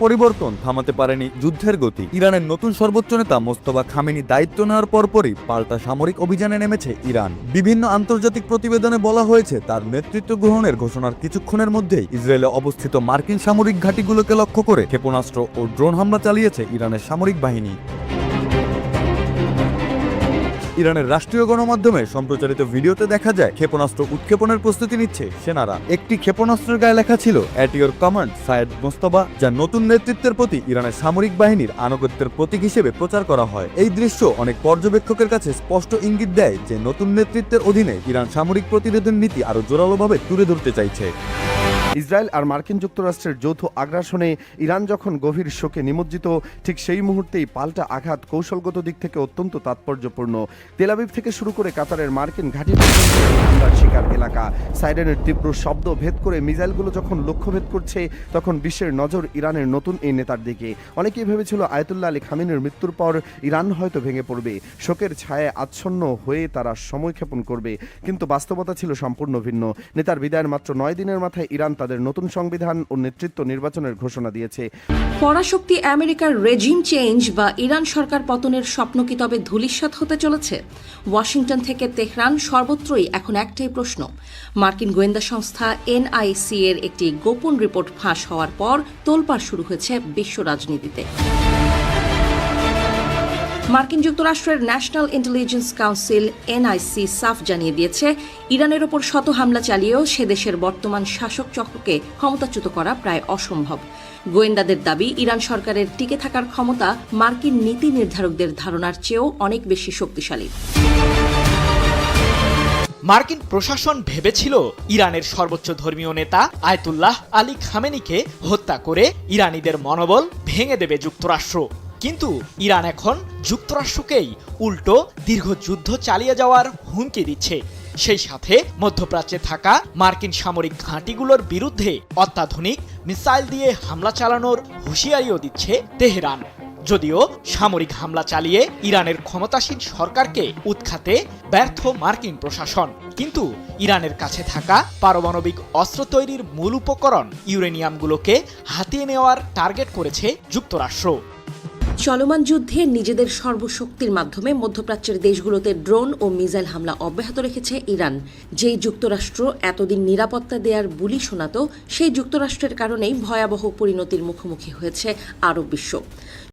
পরিবর্তন থামাতে পারেনি যুদ্ধের গতি। ইরানের নতুন সর্বোচ্চ নেতা মোস্তফা খামেনি দায়িত্ব নেওয়ার পরপরই পাল্টা সামরিক অভিযানে নেমেছে ইরান। বিভিন্ন আন্তর্জাতিক প্রতিবেদনে বলা হয়েছে তার নেতৃত্ব গ্রহণের ঘোষণার কিছুক্ষণের মধ্যেই ইসরায়েলে অবস্থিত মার্কিন সামরিক ঘাঁটিগুলোকে লক্ষ্য করে ক্ষেপণাস্ত্র ও ড্রোন হামলা চালিয়েছে ইরানের সামরিক বাহিনী। ইরানের রাষ্ট্রীয় গণমাধ্যমে সম্প্রচারিত ভিডিওতে দেখা যায় ক্ষেপণাস্ত্র উৎক্ষেপণের প্রস্তুতি নিচ্ছে সেনারা। একটি ক্ষেপণাস্ত্রের গায়ে লেখা ছিল অ্যাট ইওর কমান্ড সায়েদ মোস্তফা, যা নতুন নেতৃত্বের প্রতি ইরানের সামরিক বাহিনীর আনুগত্যের প্রতীক হিসেবে প্রচার করা হয়। এই দৃশ্য অনেক পর্যবেক্ষকের কাছে স্পষ্ট ইঙ্গিত দেয় যে নতুন নেতৃত্বের অধীনে ইরান সামরিক প্রতিরোধের নীতি আরও জোরালোভাবে তুলে ধরতে চাইছে। ইসরায়েল আর মার্কিন যুক্তরাষ্ট্রের যৌথ আগ্রাসনে ইরান যখন গভীর শোকে নিমজ্জিত, ঠিক সেই মুহূর্তেই পাল্টা আঘাত কৌশলগত দিক থেকে অত্যন্ত তাৎপর্যপূর্ণ। তেল আবিব থেকে শুরু করে কাতারের মার্কিন ঘাঁটি পর্যন্ত হামলার শিকার এলাকা। সাইরেনের তীব্র শব্দ ভেদ করে মিসাইলগুলো যখন লক্ষ্যভেদ করছে, তখন বিশ্বের নজর ইরানের নতুন এই নেতার দিকে। অনেকেই ভেবেছিল আয়াতুল্লাহ আলী খামেনির মৃত্যুর পর ইরান হয়তো ভেঙে পড়বে, শোকের ছায়ায় আচ্ছন্ন হয়ে তারা সময়ক্ষেপণ করবে, কিন্তু বাস্তবতা ছিল সম্পূর্ণ ভিন্ন। নেতার বিদায়ের মাত্র 9 দিনের মাথায় ইরান তাদের নতুন সংবিধান ও নেতৃত্ব নির্বাচনের ঘোষণা দিয়েছে। পরাশক্তি আমেরিকার রেজিম চেঞ্জ বা ইরান সরকার পতনের স্বপ্ন কি তবে ধূলিসাৎ হতে চলেছে? ওয়াশিংটন থেকে তেহরান সর্বত্রই এখন একটাই প্রশ্ন। মার্কিন গোয়েন্দা সংস্থা এনআইসি এর একটি গোপন রিপোর্ট ফাঁস হওয়ার পর তোলপাড় শুরু হয়েছে বিশ্ব রাজনীতিতে। মার্কিন যুক্তরাষ্ট্রের ন্যাশনাল ইন্টেলিজেন্স কাউন্সিল এনআইসি সাফ জানিয়ে দিয়েছে, ইরানের ওপর শত হামলা চালিয়েও সে দেশের বর্তমান শাসক চক্রকে ক্ষমতাচ্যুত করা প্রায় অসম্ভব। গোয়েন্দাদের দাবি, ইরান সরকারের টিকে থাকার ক্ষমতা মার্কিন নীতি নির্ধারকদের ধারণার চেয়েও অনেক বেশি শক্তিশালী। মার্কিন প্রশাসন ভেবেছিল ইরানের সর্বোচ্চ ধর্মীয় নেতা আয়াতুল্লাহ আলী খামেনিকে হত্যা করে ইরানিদের মনোবল ভেঙে দেবে যুক্তরাষ্ট্র। কিন্তু ইরান এখন যুক্তরাষ্ট্রকেই উল্টো দীর্ঘ যুদ্ধ চালিয়ে যাওয়ার হুমকি দিচ্ছে। সেই সাথে মধ্যপ্রাচ্যে থাকা মার্কিন সামরিক ঘাঁটিগুলোর বিরুদ্ধে অত্যাধুনিক মিসাইল দিয়ে হামলা চালানোর হুঁশিয়ারিও দিচ্ছে তেহরান। যদিও সামরিক হামলা চালিয়ে ইরানের ক্ষমতাসীন সরকারকে উৎখাতে ব্যর্থ মার্কিন প্রশাসন, কিন্তু ইরানের কাছে থাকা পারমাণবিক অস্ত্র তৈরির মূল উপকরণ ইউরেনিয়ামগুলোকে হাতিয়ে নেওয়ার টার্গেট করেছে যুক্তরাষ্ট্র। চলমান যুদ্ধে নিজেদের সর্বশক্তির মাধ্যমে মধ্যপ্রাচ্যের দেশগুলোতে ড্রোন ও মিসাইল হামলা অব্যাহত রেখেছে ইরান। যেই যুক্তরাষ্ট্র এতদিন নিরাপত্তা দেওয়ার বুলি শোনাত, সেই যুক্তরাষ্ট্রের কারণেই ভয়াবহ পরিণতির মুখোমুখি হয়েছে আরব বিশ্ব।